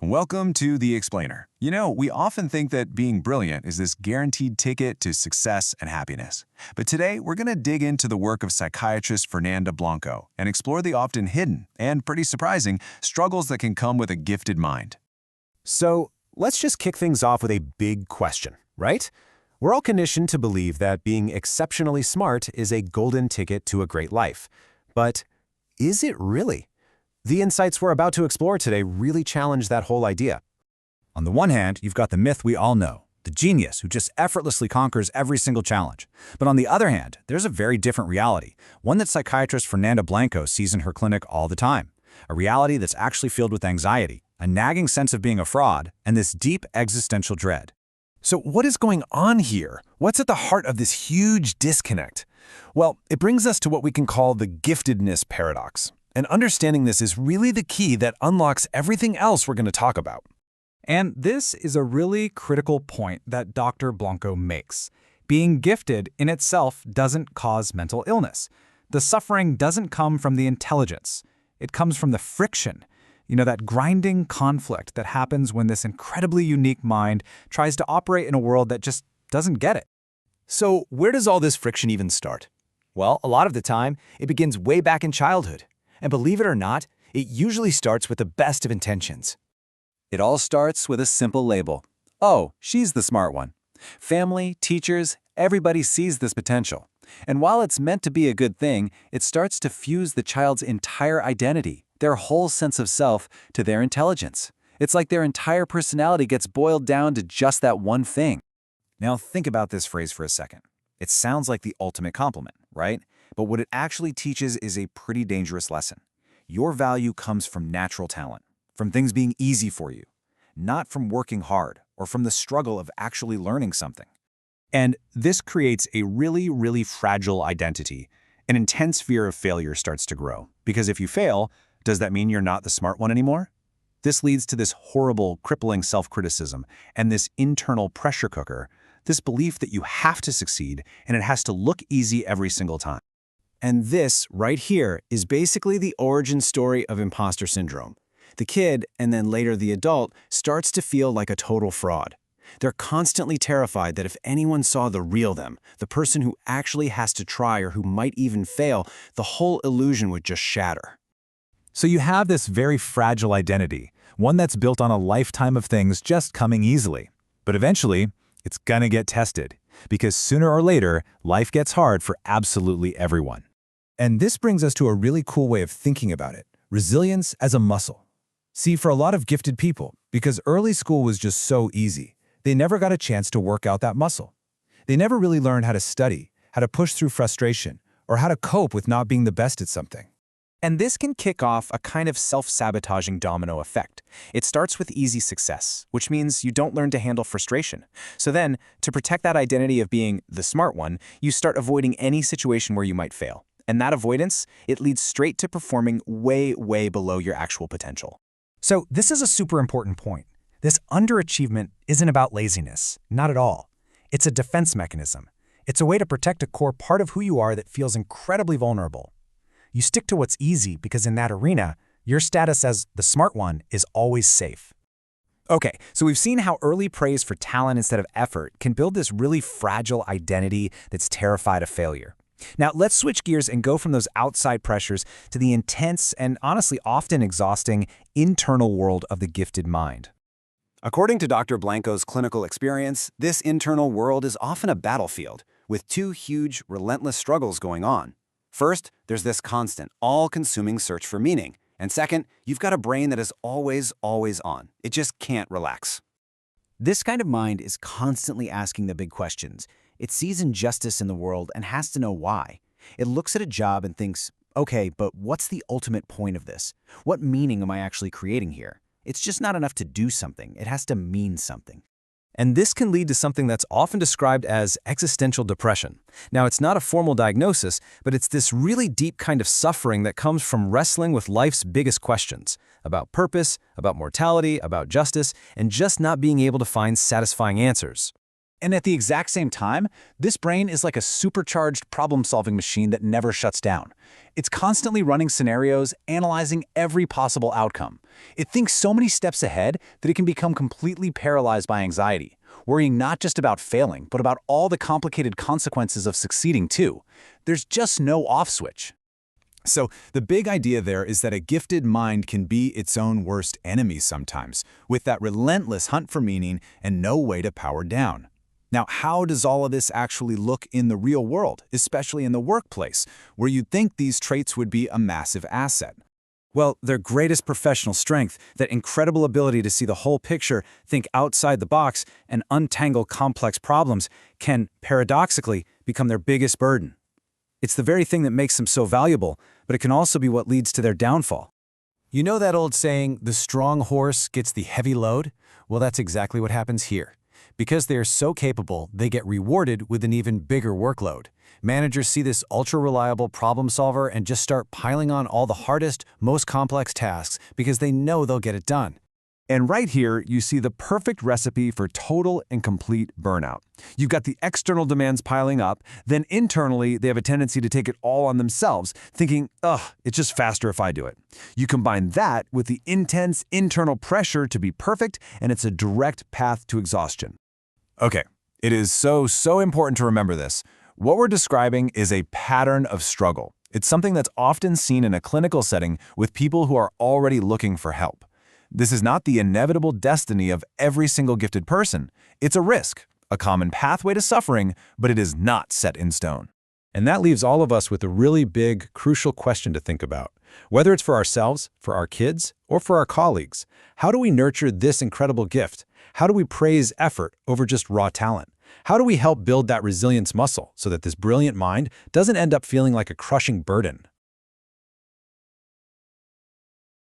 Welcome to The Explainer. You know, we often think that being brilliant is this guaranteed ticket to success and happiness. But today, we're going to dig into the work of psychiatrist Fernanda Blanco and explore the often hidden and pretty surprising struggles that can come with a gifted mind. So, let's just kick things off with a big question, right? We're all conditioned to believe that being exceptionally smart is a golden ticket to a great life. But is it really? The insights we're about to explore today really challenge that whole idea. On the one hand, you've got the myth we all know, the genius who just effortlessly conquers every single challenge. But on the other hand, there's a very different reality, one that psychiatrist Fernanda Blanco sees in her clinic all the time. A reality that's actually filled with anxiety, a nagging sense of being a fraud, and this deep existential dread. So what is going on here? What's at the heart of this huge disconnect? Well, it brings us to what we can call the giftedness paradox. And understanding this is really the key that unlocks everything else we're going to talk about. And this is a really critical point that Dr. Blanco makes. Being gifted in itself doesn't cause mental illness. The suffering doesn't come from the intelligence. It comes from the friction. That grinding conflict that happens when this incredibly unique mind tries to operate in a world that just doesn't get it. So where does all this friction even start? Well, a lot of the time, it begins way back in childhood. And believe it or not, it usually starts with the best of intentions. It all starts with a simple label. Oh, she's the smart one. Family, teachers, everybody sees this potential. And while it's meant to be a good thing, it starts to fuse the child's entire identity, their whole sense of self, to their intelligence. It's like their entire personality gets boiled down to just that one thing. Now think about this phrase for a second. It sounds like the ultimate compliment, right? But what it actually teaches is a pretty dangerous lesson. Your value comes from natural talent, from things being easy for you, not from working hard or from the struggle of actually learning something. And this creates a really, really fragile identity. An intense fear of failure starts to grow. Because if you fail, does that mean you're not the smart one anymore? This leads to this horrible, crippling self-criticism and this internal pressure cooker, this belief that you have to succeed and it has to look easy every single time. And this, right here, is basically the origin story of imposter syndrome. The kid, and then later the adult, starts to feel like a total fraud. They're constantly terrified that if anyone saw the real them, the person who actually has to try or who might even fail, the whole illusion would just shatter. So you have this very fragile identity, one that's built on a lifetime of things just coming easily. But eventually, it's gonna get tested, because sooner or later, life gets hard for absolutely everyone. And this brings us to a really cool way of thinking about it, resilience as a muscle. See, for a lot of gifted people, because early school was just so easy, they never got a chance to work out that muscle. They never really learned how to study, how to push through frustration, or how to cope with not being the best at something. And this can kick off a kind of self-sabotaging domino effect. It starts with easy success, which means you don't learn to handle frustration. So then, to protect that identity of being the smart one, you start avoiding any situation where you might fail. And that avoidance, it leads straight to performing way, way below your actual potential. So this is a super important point. This underachievement isn't about laziness, not at all. It's a defense mechanism. It's a way to protect a core part of who you are that feels incredibly vulnerable. You stick to what's easy because in that arena, your status as the smart one is always safe. Okay, so we've seen how early praise for talent instead of effort can build this really fragile identity that's terrified of failure. Now, let's switch gears and go from those outside pressures to the intense and honestly often exhausting internal world of the gifted mind. According to Dr. Blanco's clinical experience, this internal world is often a battlefield, with two huge, relentless struggles going on. First, there's this constant, all-consuming search for meaning. And second, you've got a brain that is always on. It just can't relax. This kind of mind is constantly asking the big questions. It sees injustice in the world and has to know why. It looks at a job and thinks, okay, but what's the ultimate point of this? What meaning am I actually creating here? It's just not enough to do something. It has to mean something. And this can lead to something that's often described as existential depression. Now, it's not a formal diagnosis, but it's this really deep kind of suffering that comes from wrestling with life's biggest questions about purpose, about mortality, about justice, and just not being able to find satisfying answers. And at the exact same time, this brain is like a supercharged problem-solving machine that never shuts down. It's constantly running scenarios, analyzing every possible outcome. It thinks so many steps ahead that it can become completely paralyzed by anxiety, worrying not just about failing, but about all the complicated consequences of succeeding too. There's just no off switch. So the big idea there is that a gifted mind can be its own worst enemy sometimes, with that relentless hunt for meaning and no way to power down. Now, how does all of this actually look in the real world, especially in the workplace, where you'd think these traits would be a massive asset? Well, their greatest professional strength, that incredible ability to see the whole picture, think outside the box, and untangle complex problems, can, paradoxically, become their biggest burden. It's the very thing that makes them so valuable, but it can also be what leads to their downfall. You know that old saying, the strong horse gets the heavy load? Well, that's exactly what happens here. Because they are so capable, they get rewarded with an even bigger workload. Managers see this ultra-reliable problem solver and just start piling on all the hardest, most complex tasks because they know they'll get it done. And right here, you see the perfect recipe for total and complete burnout. You've got the external demands piling up, then internally, they have a tendency to take it all on themselves, thinking, it's just faster if I do it. You combine that with the intense internal pressure to be perfect, and it's a direct path to exhaustion. Okay, it is so important to remember this. What we're describing is a pattern of struggle. It's something that's often seen in a clinical setting with people who are already looking for help. This is not the inevitable destiny of every single gifted person. It's a risk, a common pathway to suffering, but it is not set in stone. And that leaves all of us with a really big, crucial question to think about. Whether it's for ourselves, for our kids, or for our colleagues, how do we nurture this incredible gift? How do we praise effort over just raw talent? How do we help build that resilience muscle so that this brilliant mind doesn't end up feeling like a crushing burden?